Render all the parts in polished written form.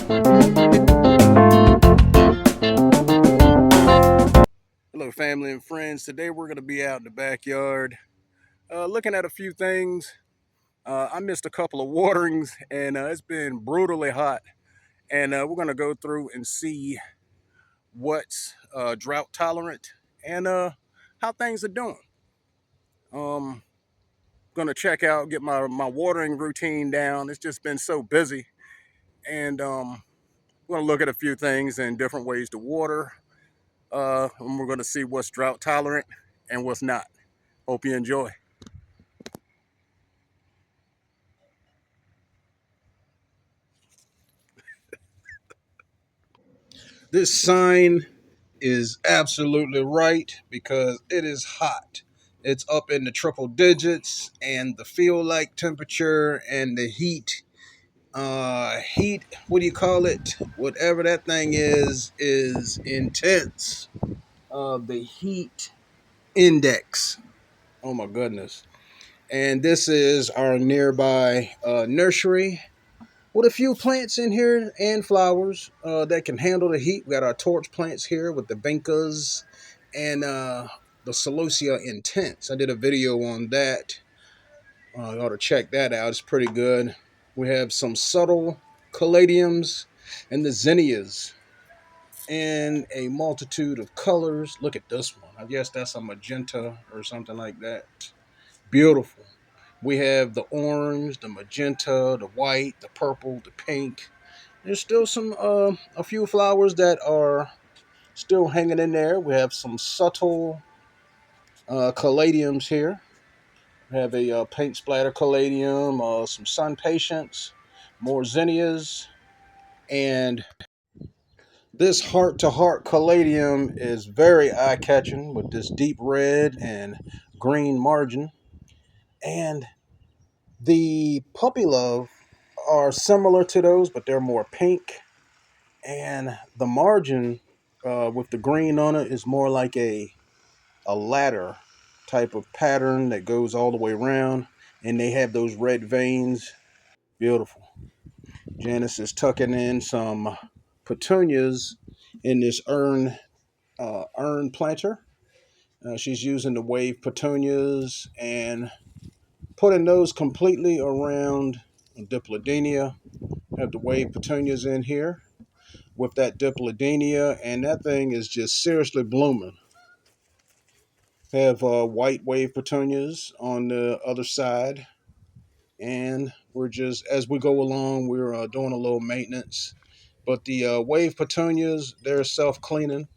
Hello, family and friends. Today we're going to be out in the backyard looking at a few things. I missed a couple of waterings and it's been brutally hot. And we're going to go through and see what's drought tolerant and how things are doing. Um, going to check out, get my watering routine down. It's just been so busy. And we're going to look at a few things and different ways to water. And we're going to see what's drought tolerant and what's not. Hope you enjoy. This sign is absolutely right because it is hot. It's up in the triple digits, and the feel like temperature and the heat, what do you call it? Whatever that thing is intense. The heat index. Oh my goodness. And this is our nearby nursery with a few plants in here and flowers that can handle the heat. We got our torch plants here with the vincas and the celosia intense. I did a video on that. You ought to check that out. It's pretty good. We have some subtle caladiums and the zinnias in a multitude of colors. Look at this one. I guess that's a magenta or something like that. Beautiful. We have the orange, the magenta, the white, the purple, the pink. There's still some a few flowers that are still hanging in there. We have some subtle caladiums here. We have a paint splatter caladium, some sun patience, more zinnias, and this heart to heart caladium is very eye catching with this deep red and green margin. And the puppy love are similar to those, but they're more pink. And the margin with the green on it is more like a ladder type of pattern that goes all the way around. And they have those red veins. Beautiful. Janice is tucking in some petunias in this urn planter. She's using the wave petunias and putting those completely around Dipladenia. Have the wave petunias in here with that Dipladenia, and that thing is just seriously blooming. Have white wave petunias on the other side, and we're just as we go along, we're doing a little maintenance. But the wave petunias, they're self-cleaning.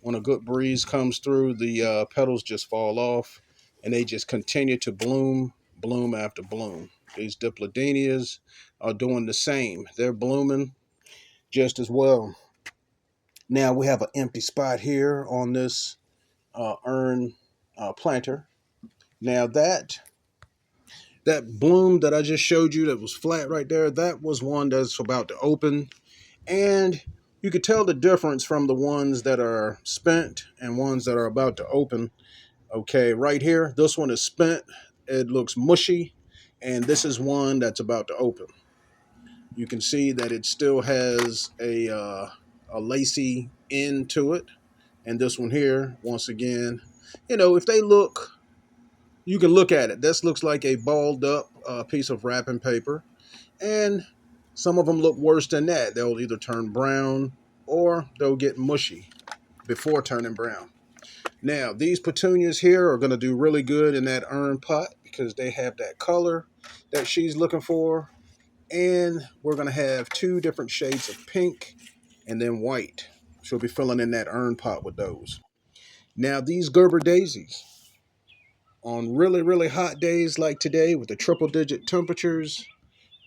When a good breeze comes through, the petals just fall off, and they just continue to bloom, bloom after bloom. These Dipladenias are doing the same. They're blooming just as well. Now we have an empty spot here on this urn planter. Now that bloom that I just showed you that was flat right there, that was one that's about to open. And you could tell the difference from the ones that are spent and ones that are about to open. Okay, right here, this one is spent. It looks mushy. And this is one that's about to open. You can see that it still has a lacy end to it. And this one here, once again, if they look, you can look at it. This looks like a balled up piece of wrapping paper. And some of them look worse than that. They'll either turn brown or they'll get mushy before turning brown. Now, these petunias here are going to do really good in that urn pot because they have that color that she's looking for. And we're going to have two different shades of pink and then white. She'll be filling in that urn pot with those. Now, these Gerber daisies, on really, really hot days like today with the triple digit temperatures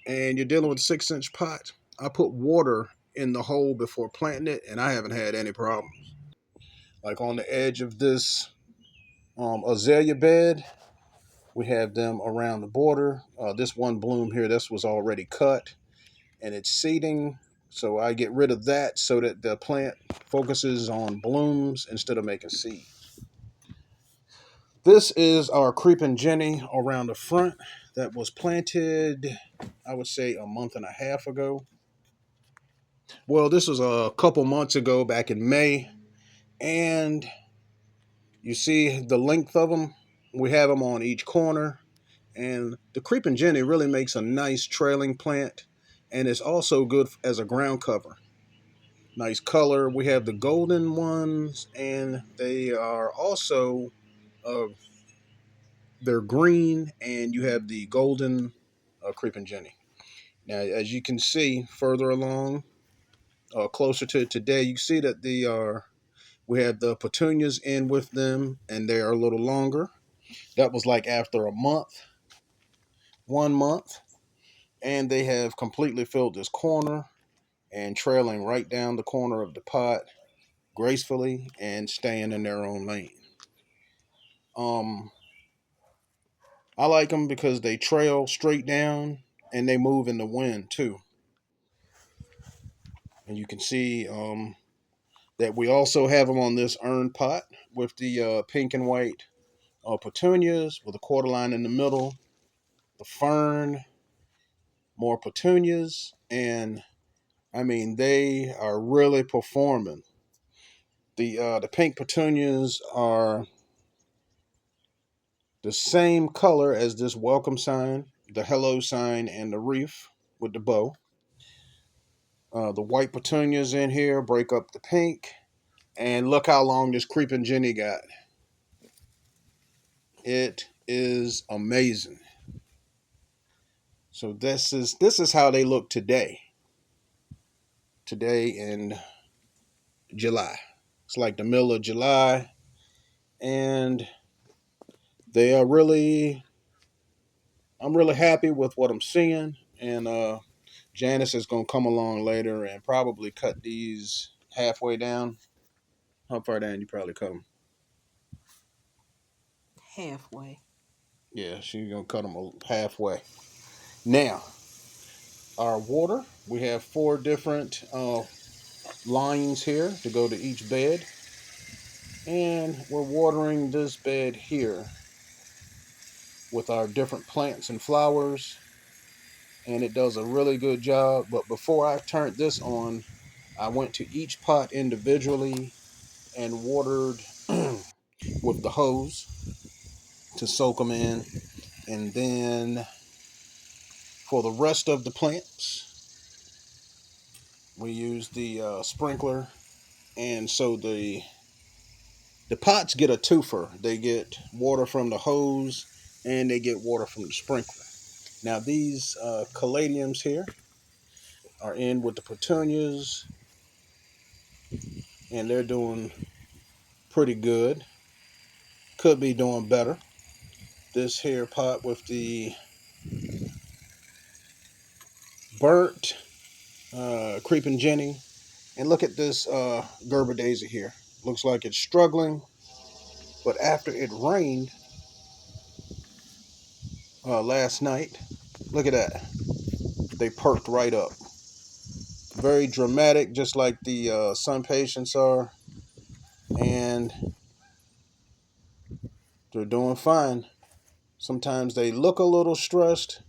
and you're dealing with a 6-inch pot, I put water in the hole before planting it and I haven't had any problems. Like on the edge of this azalea bed, we have them around the border. This one bloom here, this was already cut and it's seeding. So I get rid of that so that the plant focuses on blooms instead of making seed. This is our creeping Jenny around the front that was planted, I would say, a month and a half ago. Well, this was a couple months ago, back in May, and you see the length of them. We have them on each corner, and the creeping Jenny really makes a nice trailing plant, and it's also good as a ground cover. Nice color. We have the golden ones, and they are also uh, they're green, and you have the golden creeping Jenny. Now, as you can see further along, closer to today, you see that the we have the petunias in with them, and they are a little longer. That was like after a month, 1 month, and they have completely filled this corner and trailing right down the corner of the pot gracefully and staying in their own lane. Um, I like them because they trail straight down and they move in the wind too. And you can see that we also have them on this urn pot with the pink and white petunias with a quarter line in the middle, the fern, more petunias, and I mean they are really performing. The pink petunias are the same color as this welcome sign, the hello sign, and the wreath with the bow. The white petunias in here break up the pink, and look how long this creeping Jenny got. It is amazing. So this is how they look today. Today in July. It's like the middle of July, and they are really. I'm really happy with what I'm seeing, and Janice is gonna come along later and probably cut these halfway down. How far down you probably cut them? Halfway. Yeah, she's gonna cut them halfway. Now, our water. We have four different lines here to go to each bed, and we're watering this bed here with our different plants and flowers, and it does a really good job. But before I turned this on, I went to each pot individually and watered with the hose to soak them in. And then for the rest of the plants, we use the sprinkler. And so the pots get a twofer. They get water from the hose and they get water from the sprinkler. Now these caladiums here are in with the petunias, and they're doing pretty good. Could be doing better. This here pot with the burnt creeping Jenny. And look at this Gerber daisy here. Looks like it's struggling, but after it rained last night, look at that. They perked right up. Very dramatic, just like the sun patients are, and they're doing fine. Sometimes they look a little stressed,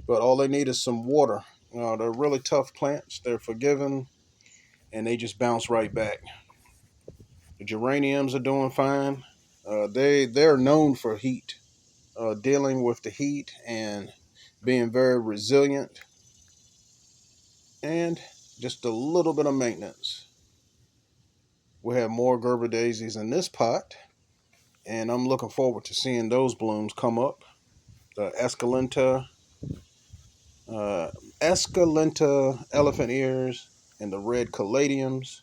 but all they need is some water. They're really tough plants. They're forgiving, and they just bounce right back. The geraniums are doing fine. They're known for heat, dealing with the heat and being very resilient, and just a little bit of maintenance. We have more Gerber daisies in this pot, and I'm looking forward to seeing those blooms come up. The uh, Escalenta elephant ears, and the red caladiums.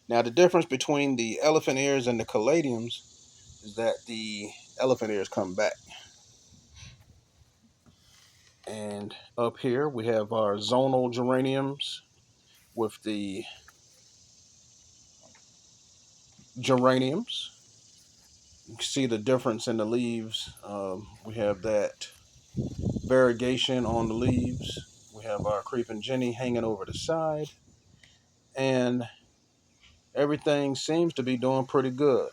Now, the difference between the elephant ears and the caladiums is that the elephant ears come back. And up here we have our zonal geraniums with the geraniums. You can see the difference in the leaves. We have that variegation on the leaves. We have our creeping Jenny hanging over the side, and everything seems to be doing pretty good.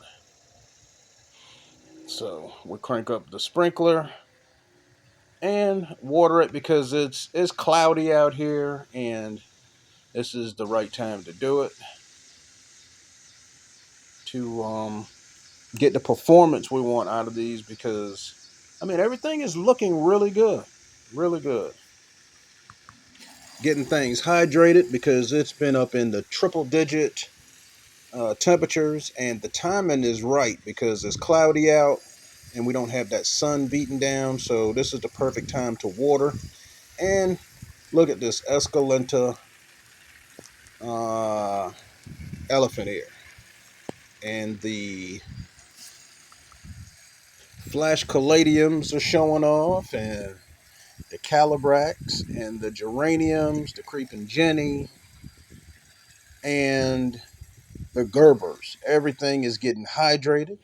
So we crank up the sprinkler and water it because it's cloudy out here, and this is the right time to do it to get the performance we want out of these, because I mean everything is looking really good, really good. Getting things hydrated because it's been up in the triple digit temperatures, and the timing is right because it's cloudy out and we don't have that sun beating down. So this is the perfect time to water. And look at this Escalenta uh, elephant ear, and the flash caladiums are showing off, and the calabrax, and the geraniums, the creeping jenny, and the gerbers. Everything is getting hydrated.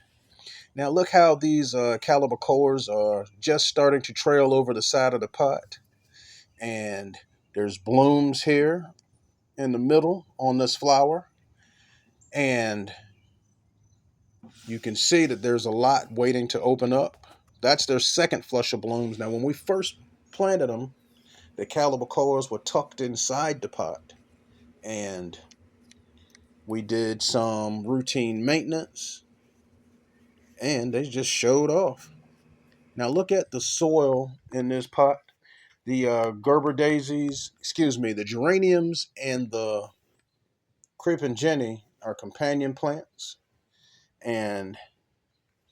Now look how these calibacores are just starting to trail over the side of the pot. And there's blooms here in the middle on this flower. And you can see that there's a lot waiting to open up. That's their second flush of blooms. Now when we first planted them, the calibacores were tucked inside the pot. And we did some routine maintenance, and they just showed off. Now look at the soil in this pot. The Gerber daisies, excuse me, the geraniums and the creeping jenny are companion plants, and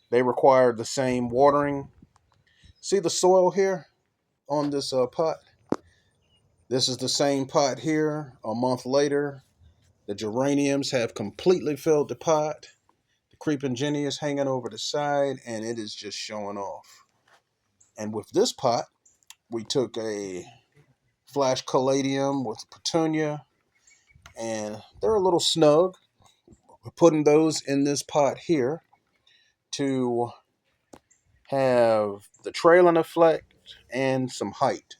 they require the same watering. See the soil here on this pot? This is the same pot here. A month later, the geraniums have completely filled the pot. The creeping jenny is hanging over the side, and it is just showing off. And with this pot, we took a flash caladium with petunia, and they're a little snug. We're putting those in this pot here to have the trailing effect and some height.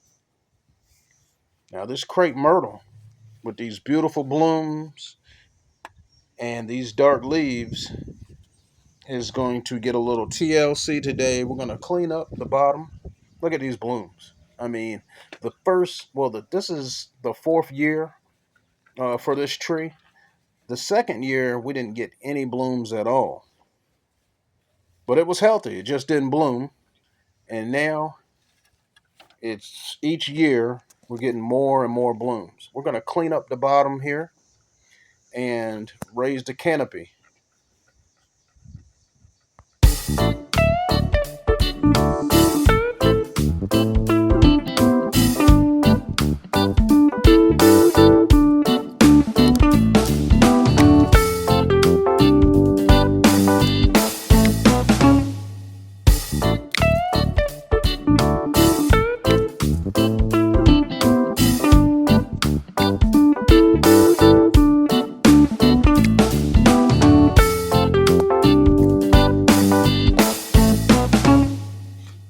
Now, this crepe myrtle with these beautiful blooms and these dark leaves is going to get a little TLC today. We're going to clean up the bottom. Look at these blooms. I mean, this is the fourth year for this tree. The second year, we didn't get any blooms at all, but it was healthy. It just didn't bloom. And now it's each year we're getting more and more blooms. We're going to clean up the bottom here and raise the canopy.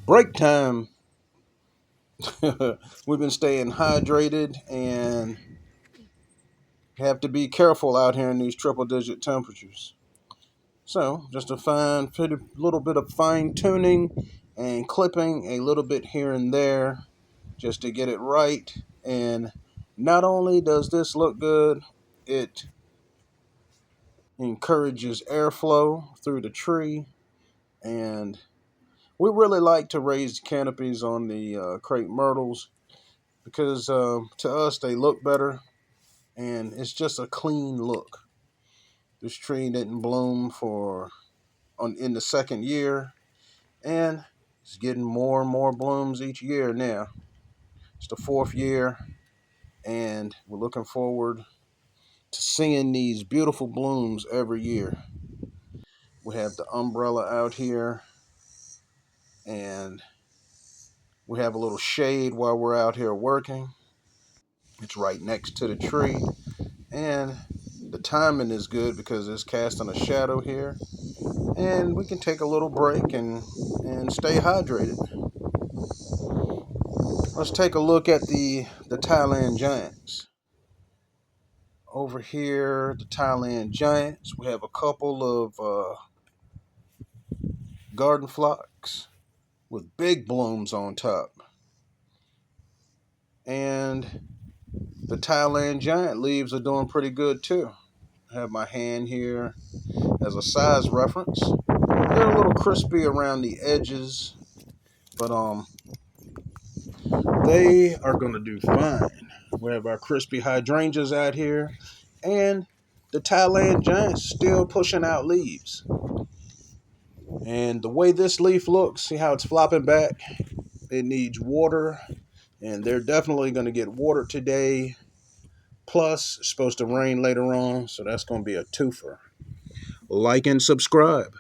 Break time. We've been staying hydrated and have to be careful out here in these triple digit temperatures. So, just a little bit of fine tuning and clipping a little bit here and there just to get it right. And not only does this look good, it encourages airflow through the tree. And we really like to raise canopies on the crepe myrtles because to us they look better, and it's just a clean look. This tree didn't bloom in the second year, and it's getting more and more blooms each year now. It's the fourth year, and we're looking forward to seeing these beautiful blooms every year. We have the umbrella out here, and we have a little shade while we're out here working. It's right next to the tree, and the timing is good because it's casting a shadow here, and we can take a little break and stay hydrated. Let's take a look at the Thailand giants. Over here, the Thailand giants, we have a couple of garden phlox with big blooms on top. And The Thailand Giant leaves are doing pretty good too. I have my hand here as a size reference. They're a little crispy around the edges, but they are gonna do fine. We have our crispy hydrangeas out here, and the Thailand Giant's still pushing out leaves. And the way this leaf looks, see how it's flopping back? It needs water, and they're definitely going to get water today. Plus, it's supposed to rain later on, so that's going to be a twofer. Like and subscribe.